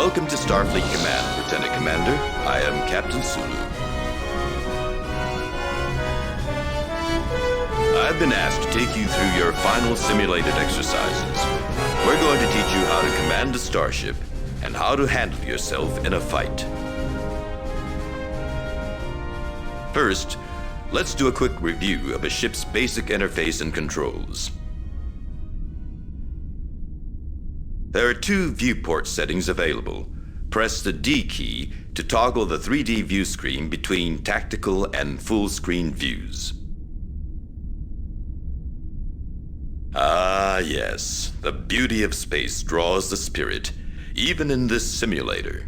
Welcome to Starfleet Command, Lieutenant Commander. I am Captain Sulu. I've been asked to take you through your final simulated exercises. We're going to teach you how to command a starship and how to handle yourself in a fight. First, let's do a quick review of a ship's basic interface and controls. There are two viewport settings available. Press the D key to toggle the 3D view screen between tactical and full screen views. Ah, yes, the beauty of space draws the spirit, even in this simulator.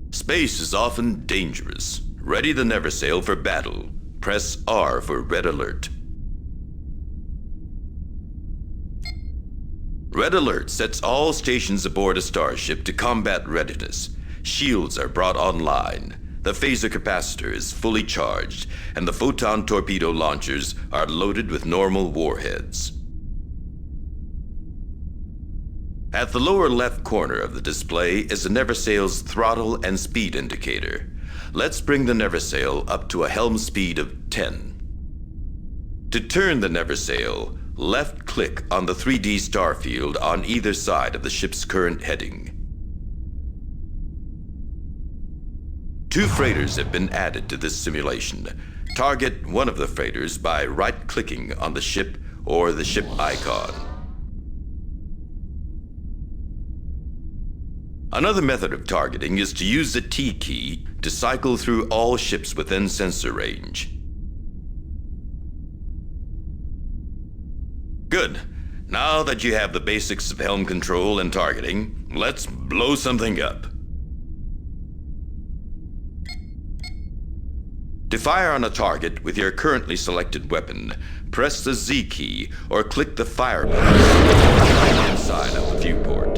Space is often dangerous. Ready the never sail for battle. Press R for red alert. Red alert sets all stations aboard a starship to combat readiness. Shields are brought online. The phaser capacitor is fully charged, and the photon torpedo launchers are loaded with normal warheads. At the lower left corner of the display is the Neversail's throttle and speed indicator. Let's bring the Neversail up to a helm speed of 10. To turn the Neversail, left-click on the 3D star field on either side of the ship's current heading. Two freighters have been added to this simulation. Target one of the freighters by right-clicking on the ship or the ship icon. Another method of targeting is to use the T key to cycle through all ships within sensor range. Good. Now that you have the basics of helm control and targeting, let's blow something up. To fire on a target with your currently selected weapon, press the Z key or click the fire button on the right-hand side of the viewport.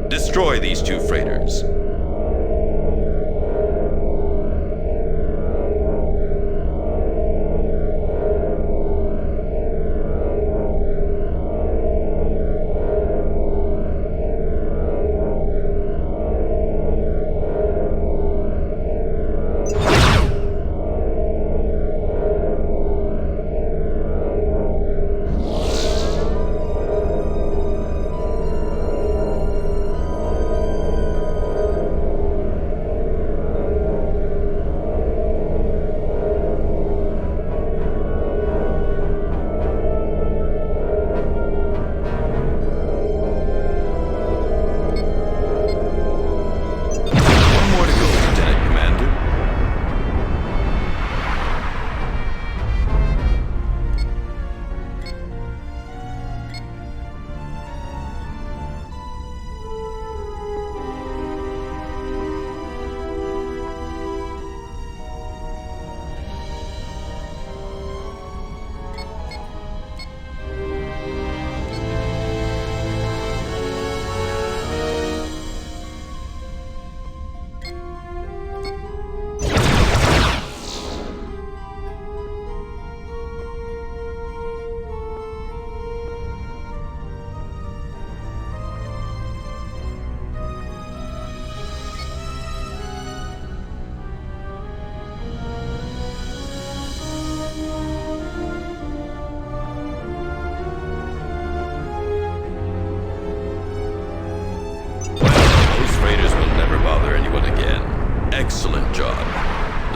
Destroy these two freighters.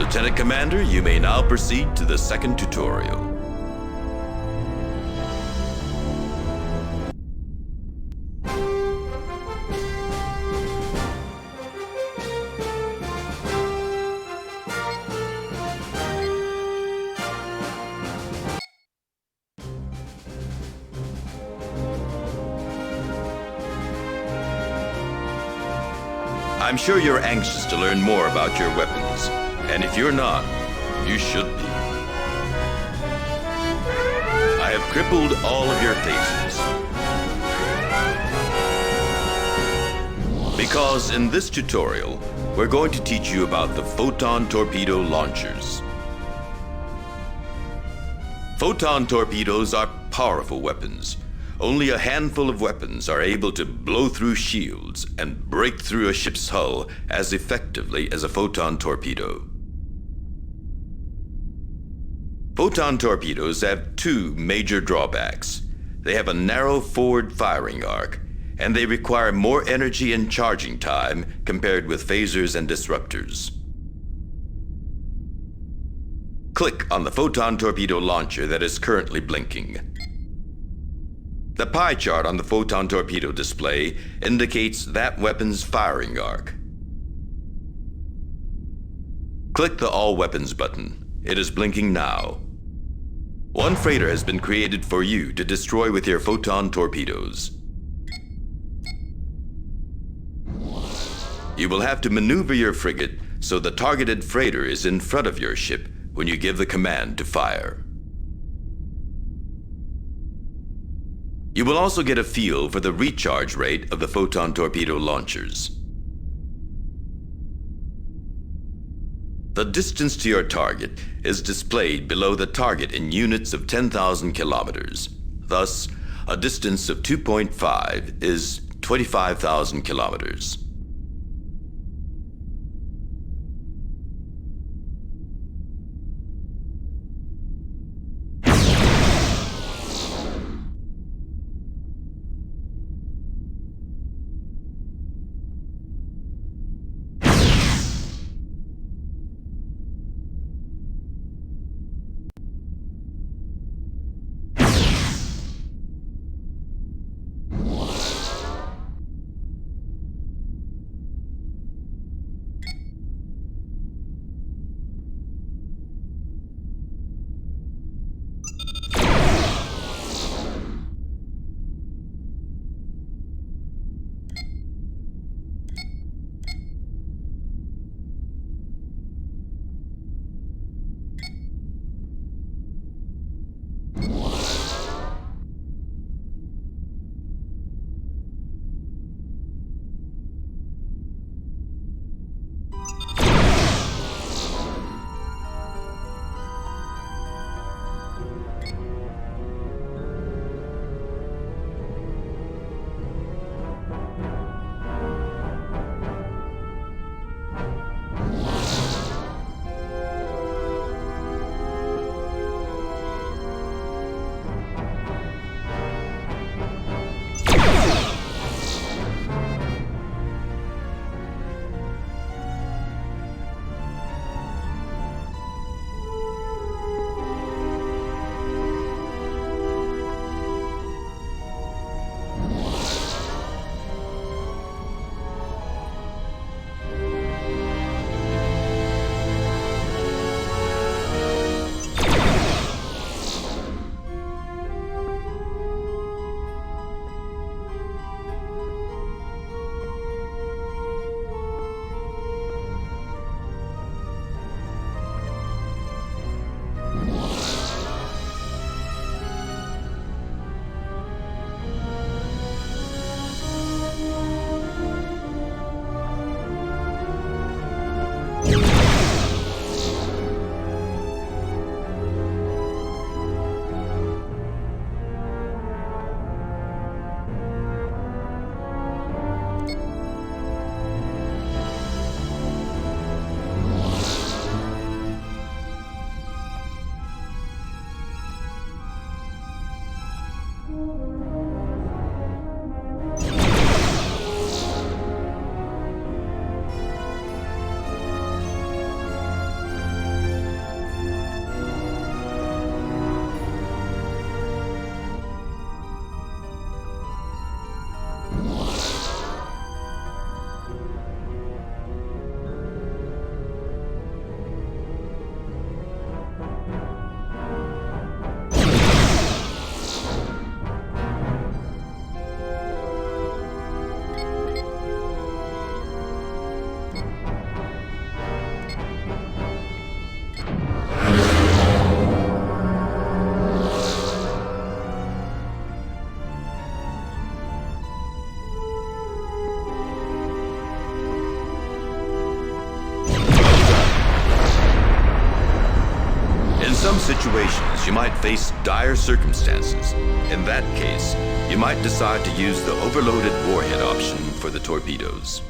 Lieutenant Commander, you may now proceed to the second tutorial. I'm sure you're anxious to learn more about your weapons, and if you're not, you should be. I have crippled all of your faces. Because in this tutorial, we're going to teach you about the photon torpedo launchers. Photon torpedoes are powerful weapons. Only a handful of weapons are able to blow through shields and break through a ship's hull as effectively as a photon torpedo. Photon torpedoes have two major drawbacks. They have a narrow forward firing arc, and they require more energy and charging time compared with phasers and disruptors. Click on the photon torpedo launcher that is currently blinking. The pie chart on the photon torpedo display indicates that weapon's firing arc. Click the All Weapons button. It is blinking now. One freighter has been created for you to destroy with your photon torpedoes. You will have to maneuver your frigate so the targeted freighter is in front of your ship when you give the command to fire. You will also get a feel for the recharge rate of the photon torpedo launchers. The distance to your target is displayed below the target in units of 10,000 kilometers. Thus, a distance of 2.5 is 25,000 kilometers. situations, you might face dire circumstances. In that case, you might decide to use the overloaded warhead option for the torpedoes.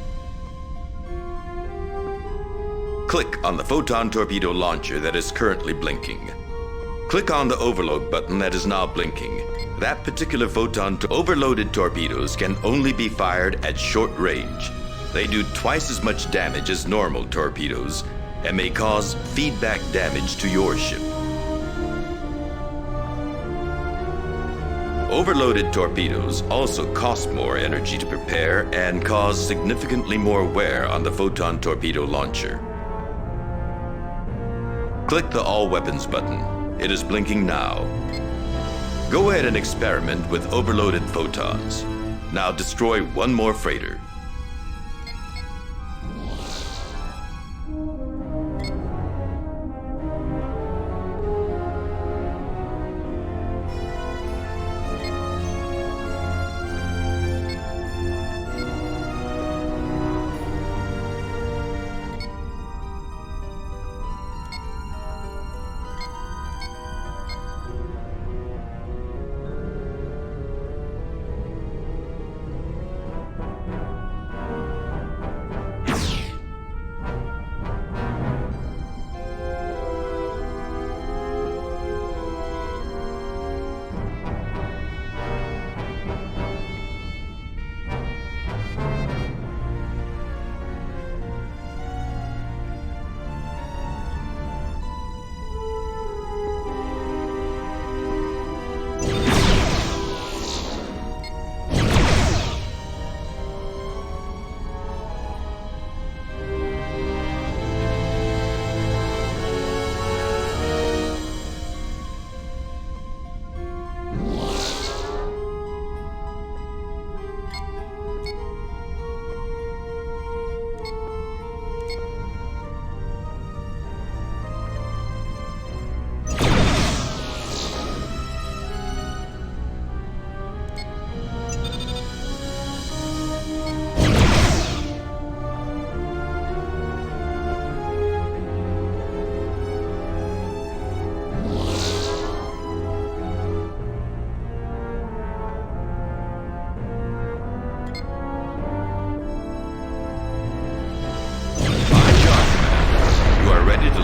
Click on the photon torpedo launcher that is currently blinking. Click on the overload button that is now blinking. That particular overloaded torpedoes can only be fired at short range. They do twice as much damage as normal torpedoes and may cause feedback damage to your ship. Overloaded torpedoes also cost more energy to prepare and cause significantly more wear on the photon torpedo launcher. Click the All Weapons button. It is blinking now. Go ahead and experiment with overloaded photons. Now destroy one more freighter.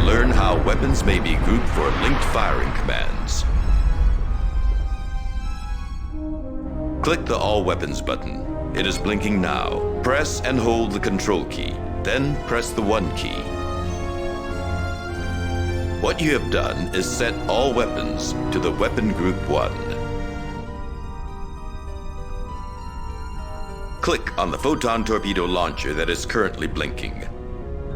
Learn how weapons may be grouped for linked firing commands. Click the All Weapons button. It is blinking now. Press and hold the Control key, then press the 1 key. What you have done is set all weapons to the Weapon Group 1. Click on the photon torpedo launcher that is currently blinking.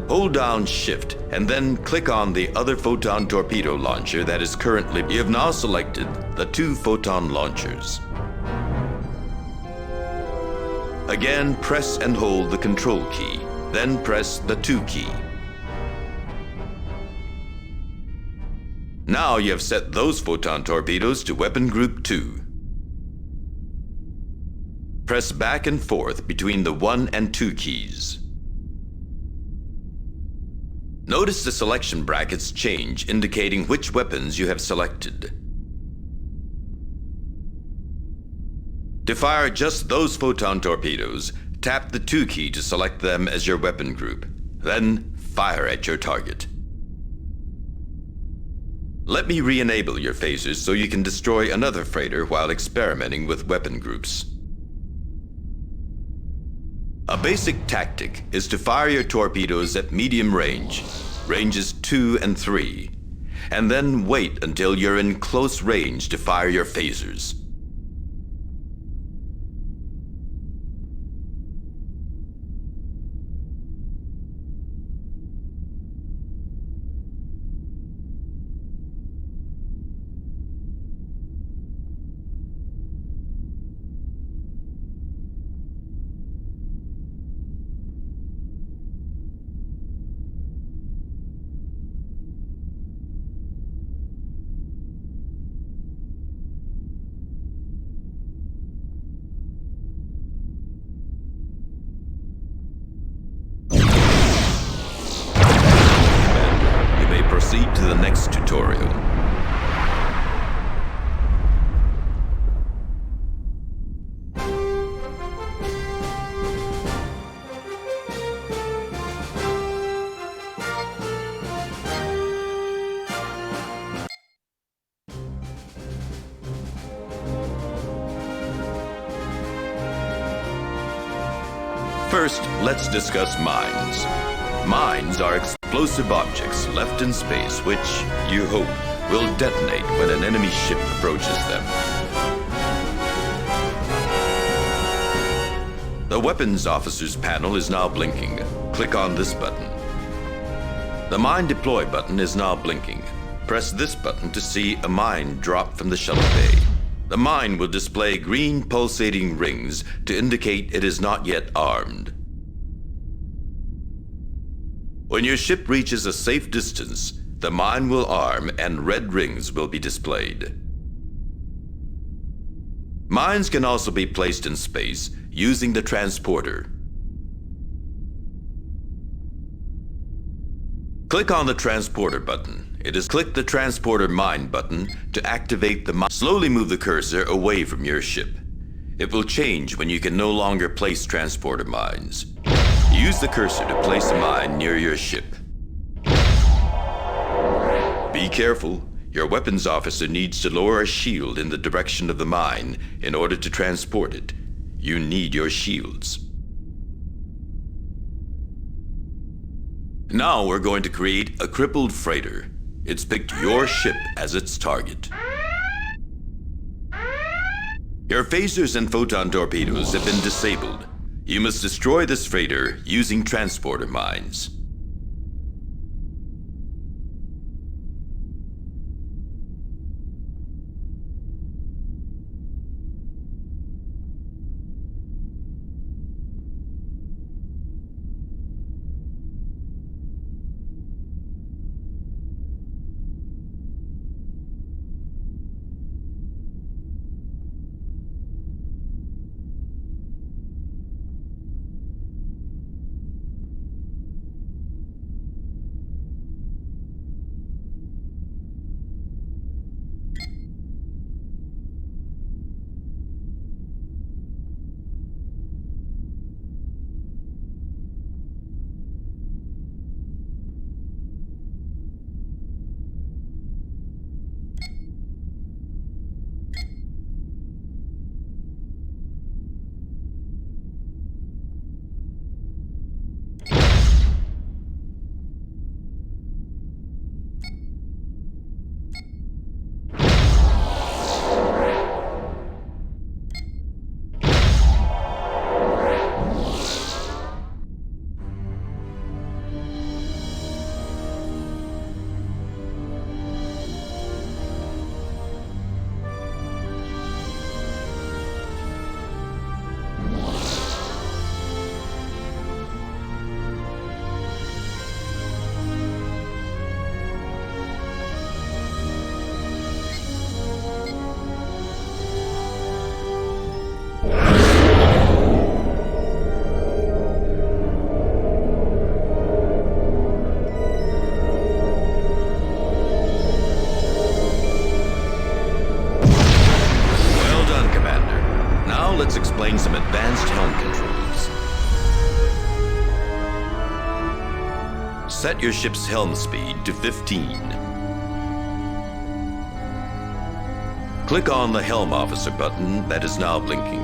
Hold down Shift and then click on the other photon torpedo launcher that is currently... You have now selected the 2 photon launchers. Again, press and hold the Control key, then press the 2 key. Now you have set those photon torpedoes to Weapon Group 2. Press back and forth between the 1 and 2 keys. Notice the selection brackets change, indicating which weapons you have selected. To fire just those photon torpedoes, tap the 2 key to select them as your weapon group. Then fire at your target. Let me re-enable your phasers so you can destroy another freighter while experimenting with weapon groups. A basic tactic is to fire your torpedoes at medium range, ranges 2 and 3, and then wait until you're in close range to fire your phasers. Proceed to the next tutorial. First, let's discuss mines. Mines are explosive objects left in space which, you hope, will detonate when an enemy ship approaches them. The weapons officer's panel is now blinking. Click on this button. The mine deploy button is now blinking. Press this button to see a mine drop from the shuttle bay. The mine will display green pulsating rings to indicate it is not yet armed. When your ship reaches a safe distance, the mine will arm and red rings will be displayed. Mines can also be placed in space using the transporter. Click on the transporter button. Click the transporter mine button to activate the mine. Slowly move the cursor away from your ship. It will change when you can no longer place transporter mines. Use the cursor to place a mine near your ship. Be careful. Your weapons officer needs to lower a shield in the direction of the mine in order to transport it. You need your shields. Now we're going to create a crippled freighter. It's picked your ship as its target. Your phasers and photon torpedoes have been disabled. You must destroy this freighter using transporter mines. Let's explain some advanced helm controls. Set your ship's helm speed to 15. Click on the Helm Officer button that is now blinking.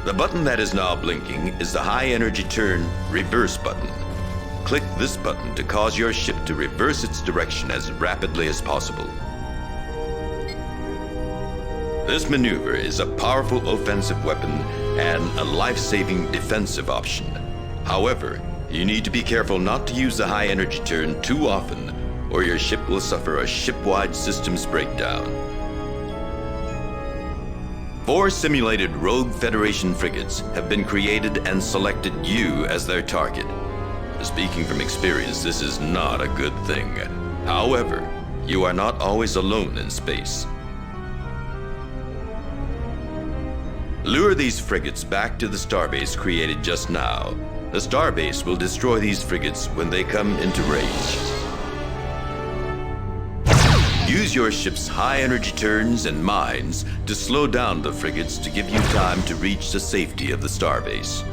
The button that is now blinking is the High Energy Turn Reverse button. Click this button to cause your ship to reverse its direction as rapidly as possible. This maneuver is a powerful offensive weapon and a life-saving defensive option. However, you need to be careful not to use the high energy turn too often, or your ship will suffer a ship-wide systems breakdown. 4 simulated Rogue Federation frigates have been created and selected you as their target. Speaking from experience, this is not a good thing. However, you are not always alone in space. Lure these frigates back to the starbase created just now. The starbase will destroy these frigates when they come into range. Use your ship's high-energy turns and mines to slow down the frigates to give you time to reach the safety of the starbase.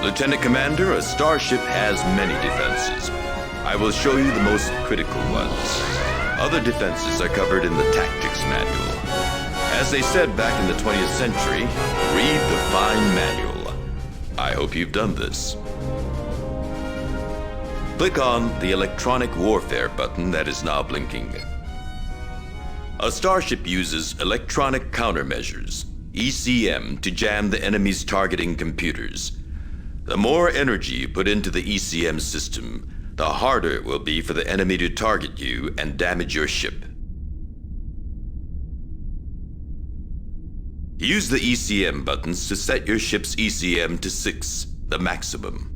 Lieutenant Commander, a starship has many defenses. I will show you the most critical ones. Other defenses are covered in the tactics manual. As they said back in the 20th century, read the fine manual. I hope you've done this. Click on the electronic warfare button that is now blinking. A starship uses electronic countermeasures, ECM, to jam the enemy's targeting computers. The more energy you put into the ECM system, the harder it will be for the enemy to target you and damage your ship. Use the ECM buttons to set your ship's ECM to 6, the maximum.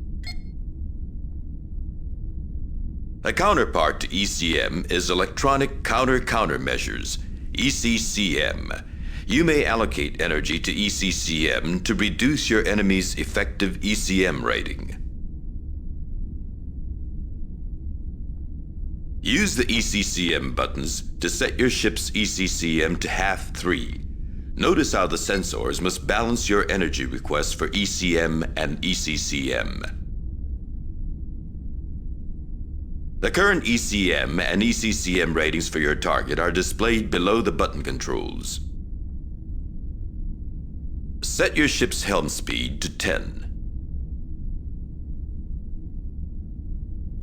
A counterpart to ECM is Electronic Countermeasures, ECCM. You may allocate energy to ECCM to reduce your enemy's effective ECM rating. Use the ECCM buttons to set your ship's ECCM to half 3. Notice how the sensors must balance your energy requests for ECM and ECCM. The current ECM and ECCM ratings for your target are displayed below the button controls. Set your ship's helm speed to 10.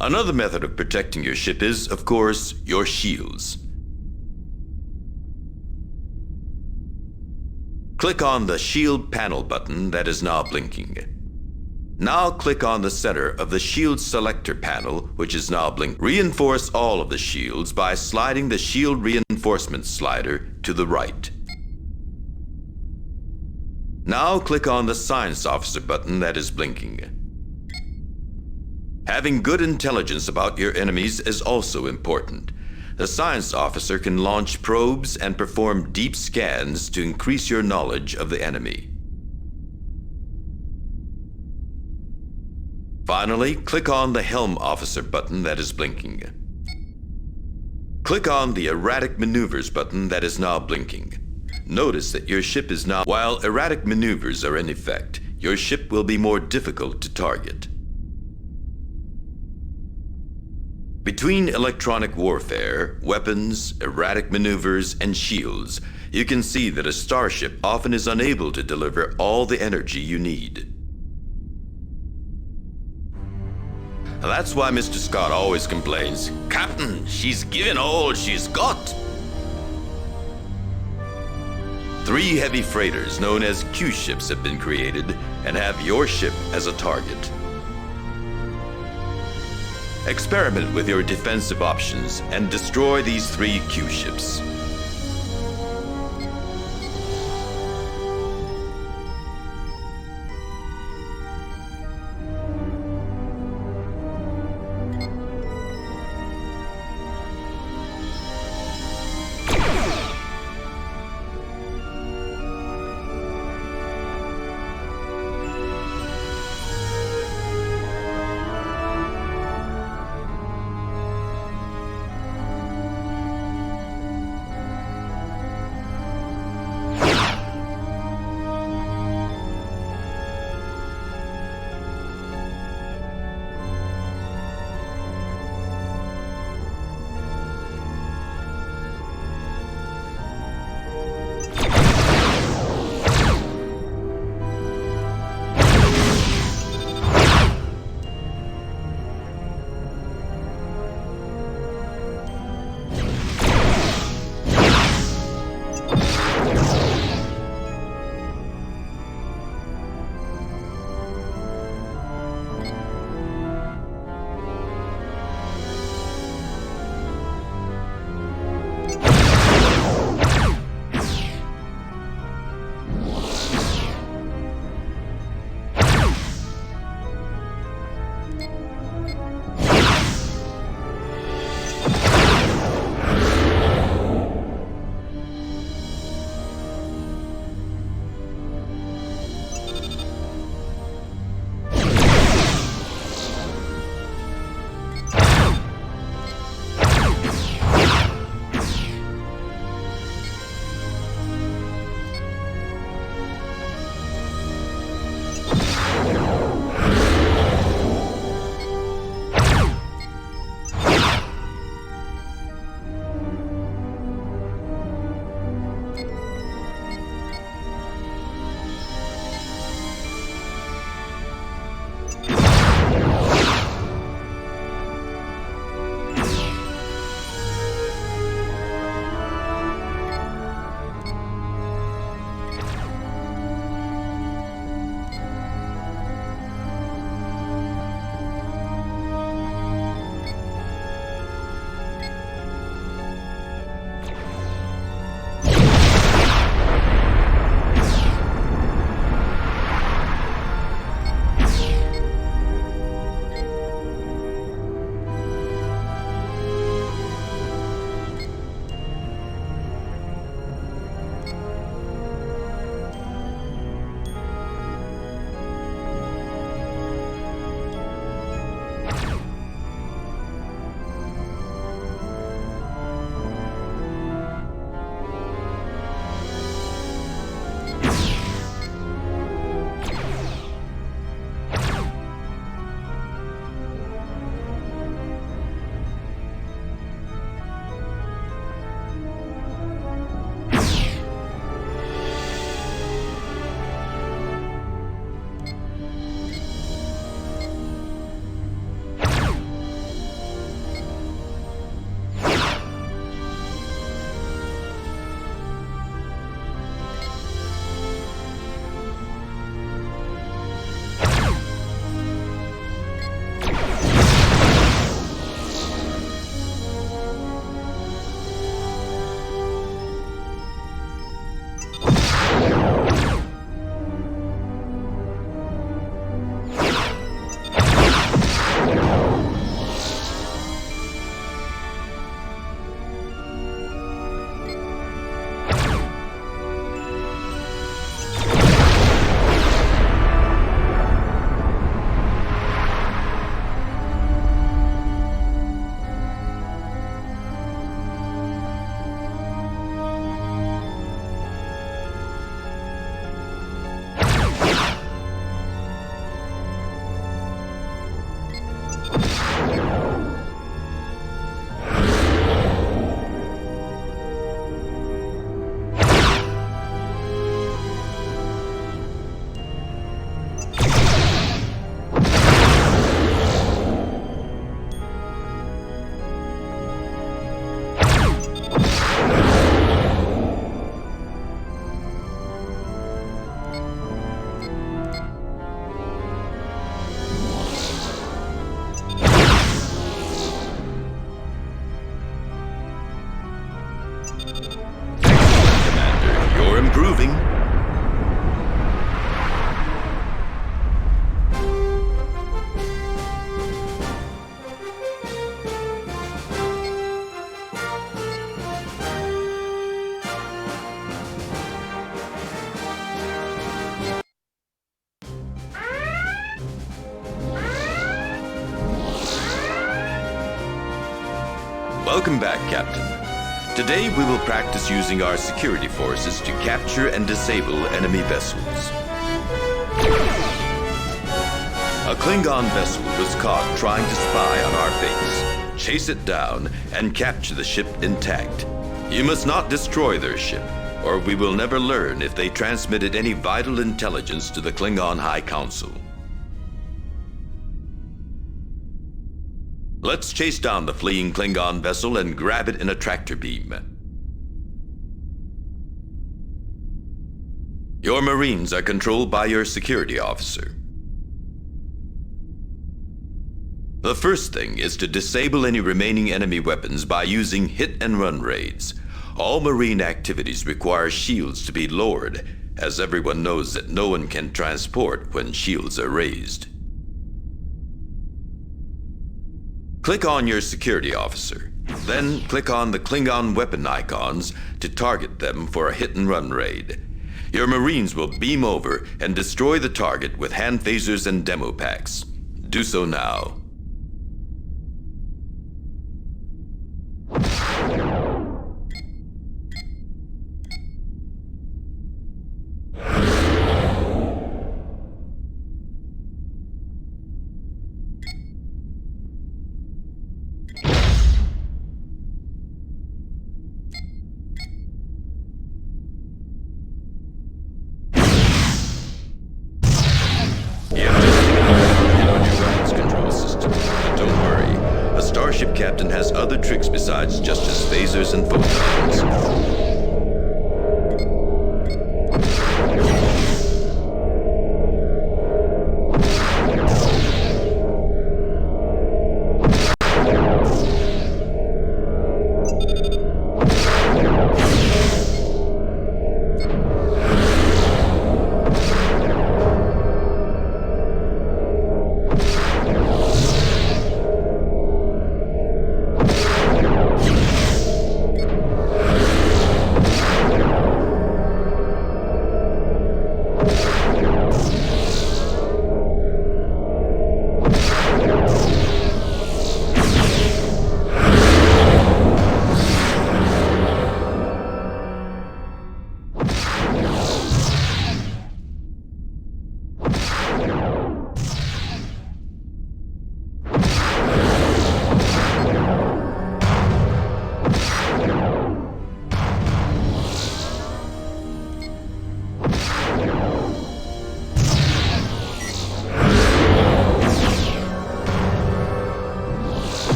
Another method of protecting your ship is, of course, your shields. Click on the Shield Panel button that is now blinking. Now click on the center of the Shield Selector panel, which is now blinking. Reinforce all of the shields by sliding the Shield Reinforcement slider to the right. Now click on the Science Officer button that is blinking. Having good intelligence about your enemies is also important. The Science Officer can launch probes and perform deep scans to increase your knowledge of the enemy. Finally, click on the Helm Officer button that is blinking. Click on the Erratic Maneuvers button that is now blinking. Notice that your ship is now... While erratic maneuvers are in effect, your ship will be more difficult to target. Between electronic warfare, weapons, erratic maneuvers, and shields, you can see that a starship often is unable to deliver all the energy you need. That's why Mr. Scott always complains, "Captain, she's given all she's got." 3 heavy freighters known as Q-ships have been created and have your ship as a target. Experiment with your defensive options and destroy these 3 Q-ships. Welcome back, Captain. Today we will practice using our security forces to capture and disable enemy vessels. A Klingon vessel was caught trying to spy on our base. Chase it down and capture the ship intact. You must not destroy their ship, or we will never learn if they transmitted any vital intelligence to the Klingon High Council. Let's chase down the fleeing Klingon vessel and grab it in a tractor beam. Your Marines are controlled by your security officer. The first thing is to disable any remaining enemy weapons by using hit-and-run raids. All Marine activities require shields to be lowered, as everyone knows that no one can transport when shields are raised. Click on your security officer. Then click on the Klingon weapon icons to target them for a hit-and-run raid. Your Marines will beam over and destroy the target with hand phasers and demo packs. Do so now. Starship Captain has other tricks besides just his phasers and photons.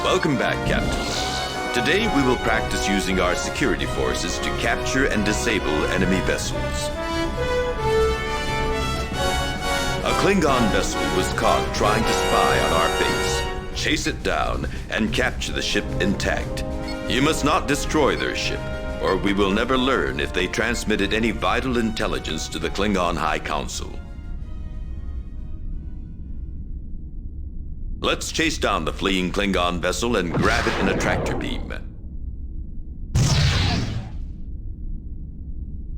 Welcome back, Captain. Today we will practice using our security forces to capture and disable enemy vessels. A Klingon vessel was caught trying to spy on our base. Chase it down and capture the ship intact. You must not destroy their ship, or we will never learn if they transmitted any vital intelligence to the Klingon High Council. Let's chase down the fleeing Klingon vessel and grab it in a tractor beam.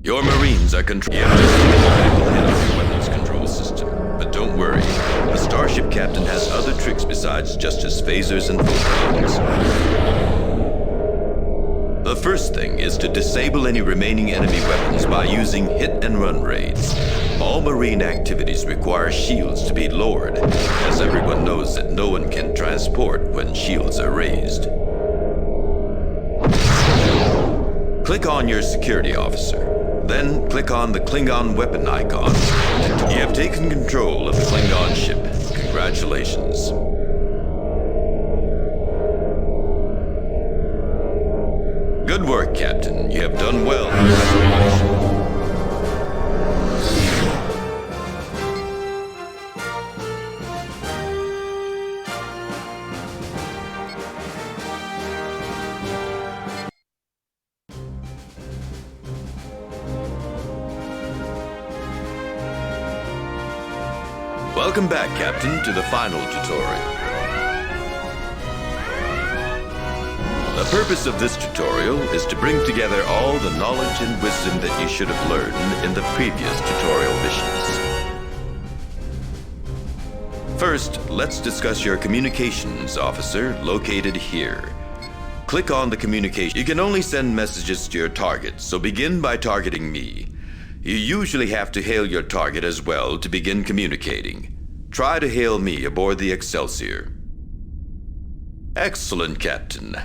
Your Marines are controlling the weapons control system. But don't worry, the Starship Captain has other tricks besides just his phasers and photons. The first thing is to disable any remaining enemy weapons by using hit-and-run raids. All Marine activities require shields to be lowered, as everyone knows that no one can transport when shields are raised. Click on your security officer. Then click on the Klingon weapon icon. You have taken control of the Klingon ship. Congratulations. Good work, Captain. You have done well in the operation. Welcome back, Captain, to the final tutorial. The purpose of this tutorial is to bring together all the knowledge and wisdom that you should have learned in the previous tutorial missions. First, let's discuss your communications officer located here. Click on the communication. You can only send messages to your target, so begin by targeting me. You usually have to hail your target as well to begin communicating. Try to hail me aboard the Excelsior. Excellent, Captain.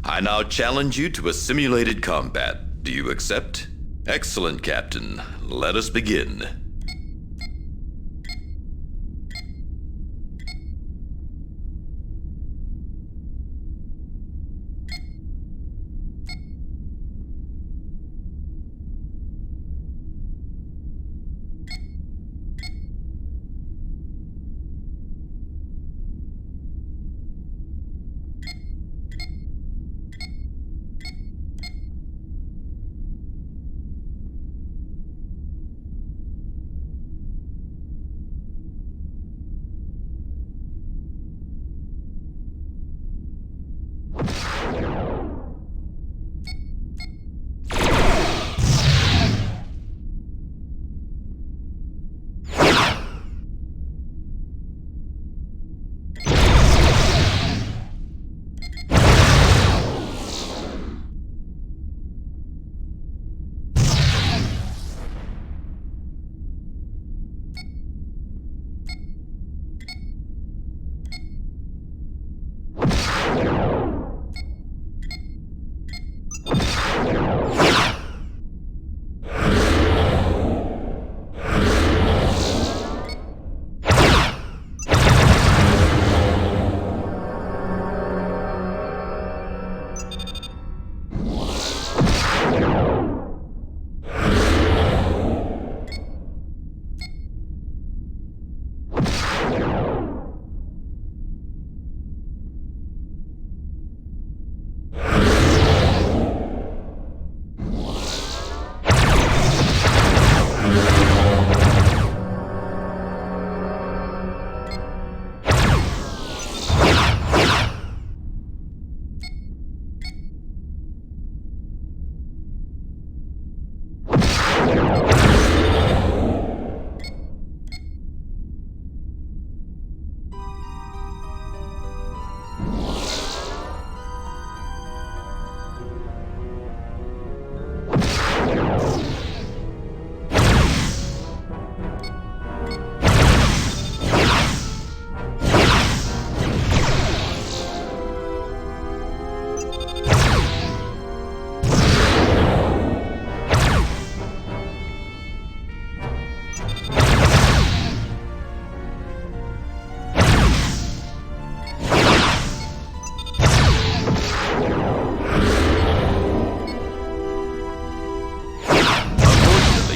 I now challenge you to a simulated combat. Do you accept? Excellent, Captain. Let us begin.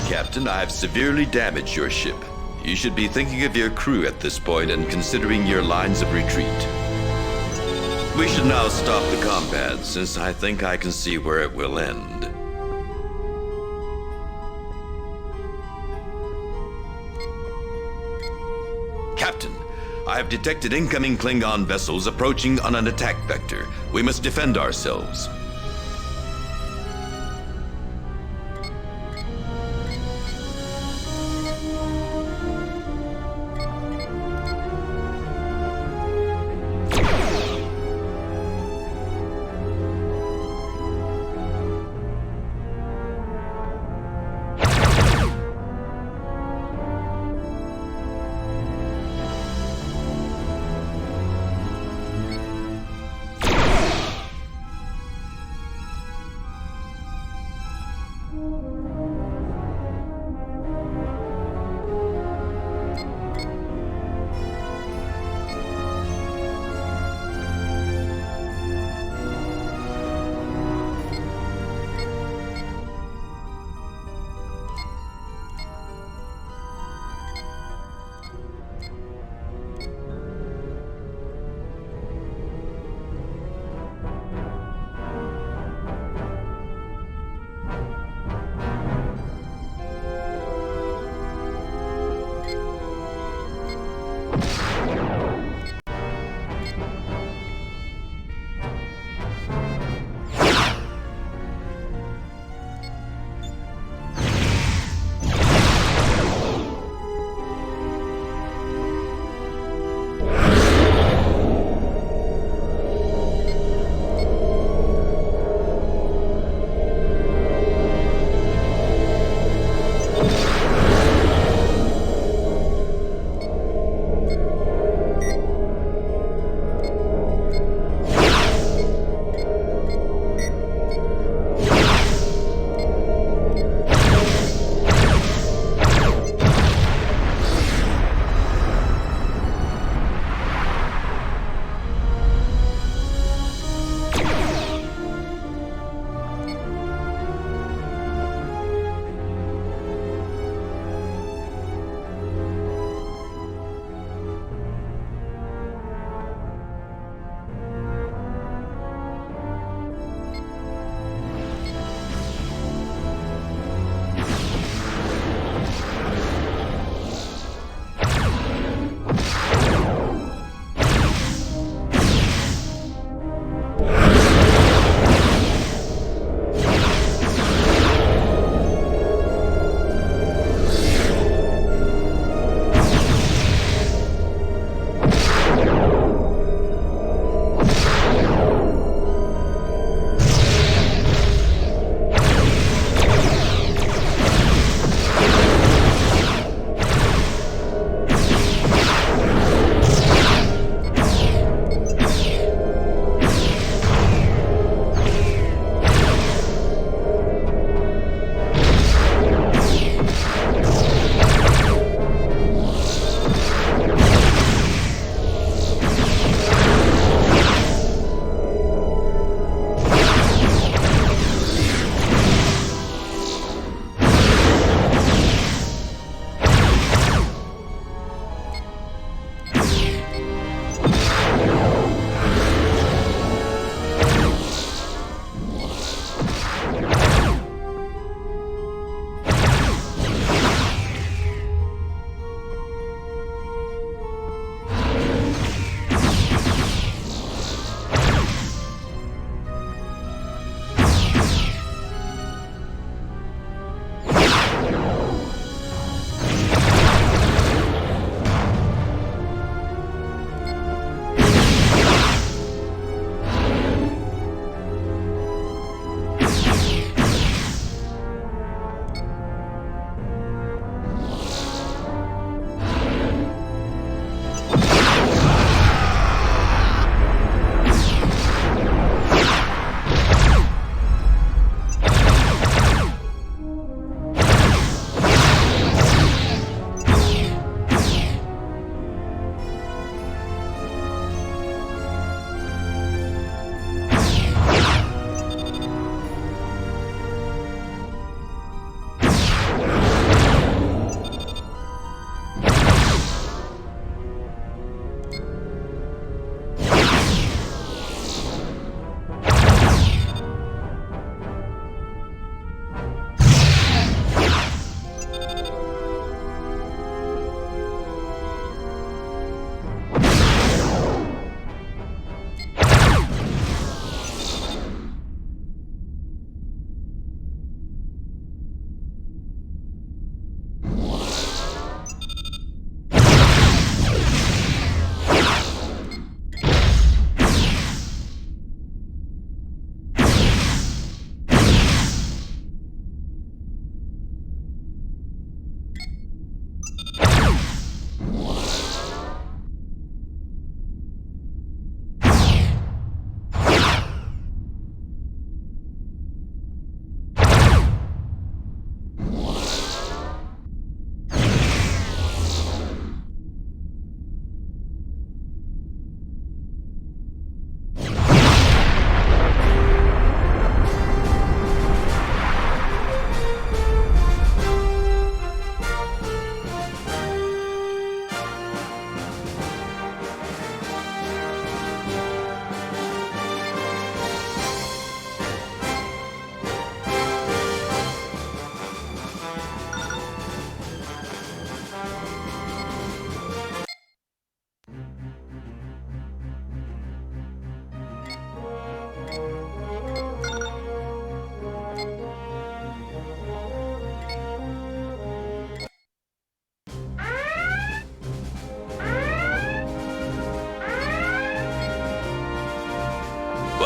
Captain, I have severely damaged your ship. You should be thinking of your crew at this point and considering your lines of retreat. We should now stop the combat, since I think I can see where it will end. Captain, I have detected incoming Klingon vessels approaching on an attack vector. We must defend ourselves.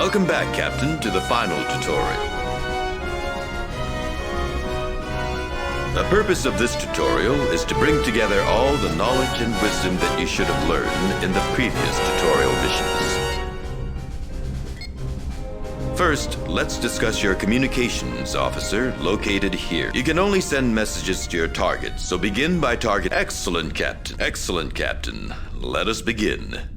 Welcome back, Captain, to the final tutorial. The purpose of this tutorial is to bring together all the knowledge and wisdom that you should have learned in the previous tutorial missions. First, let's discuss your communications officer located here. You can only send messages to your target, so begin by target. Excellent, Captain. Excellent, Captain. Let us begin.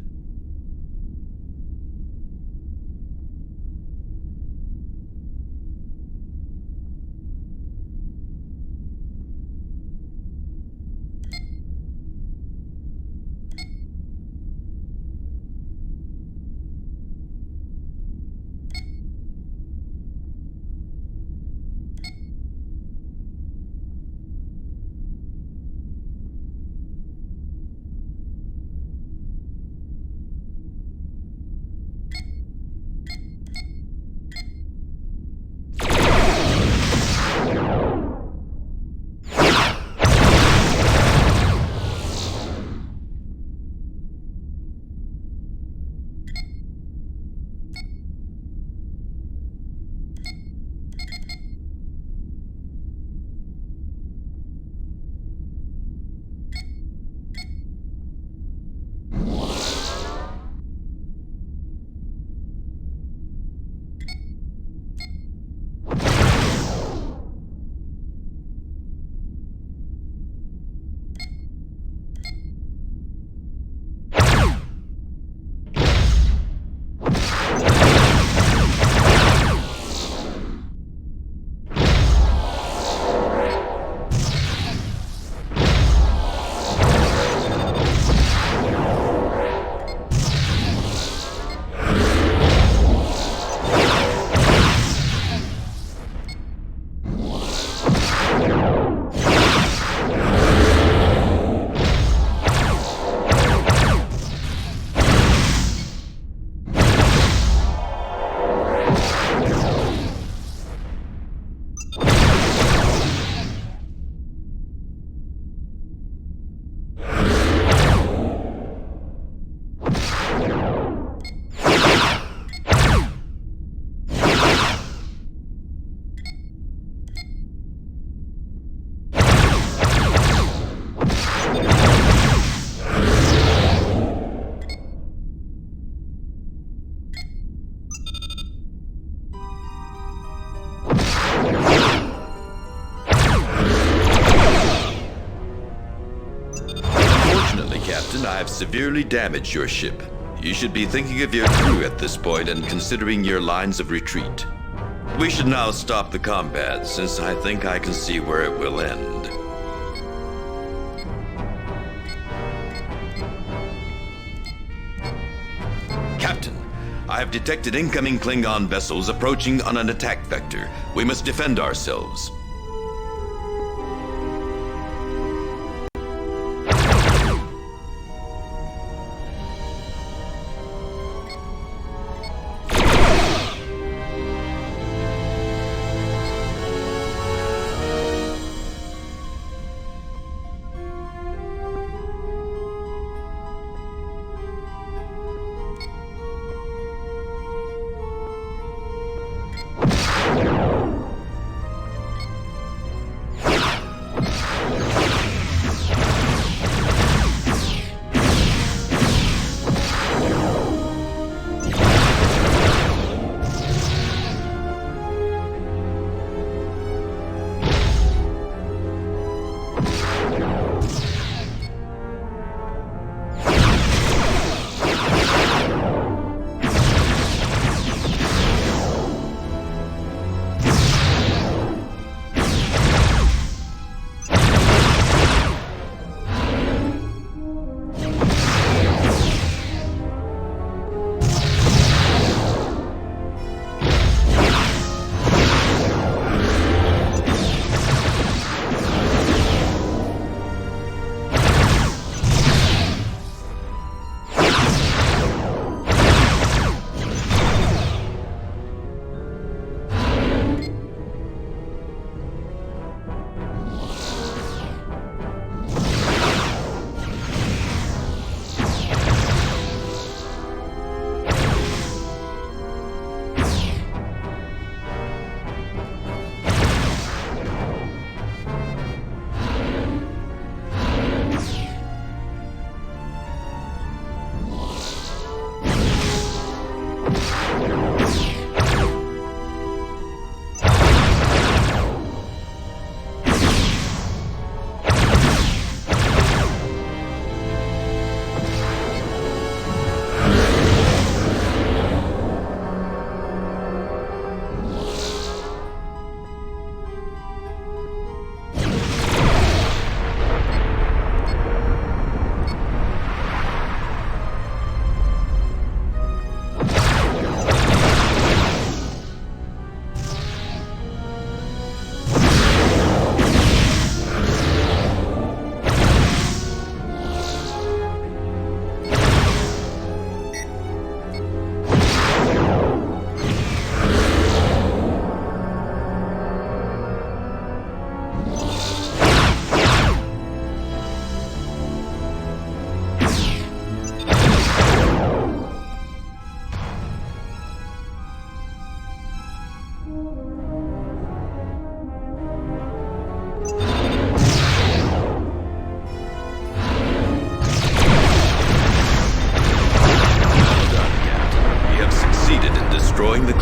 Captain, I have severely damaged your ship. You should be thinking of your crew at this point and considering your lines of retreat. We should now stop the combat, since I think I can see where it will end. Captain, I have detected incoming Klingon vessels approaching on an attack vector. We must defend ourselves.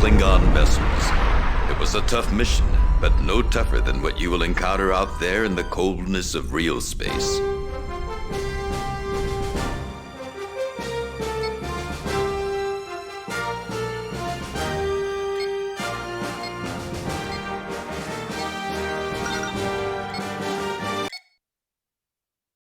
Klingon vessels. It was a tough mission, but no tougher than what you will encounter out there in the coldness of real space.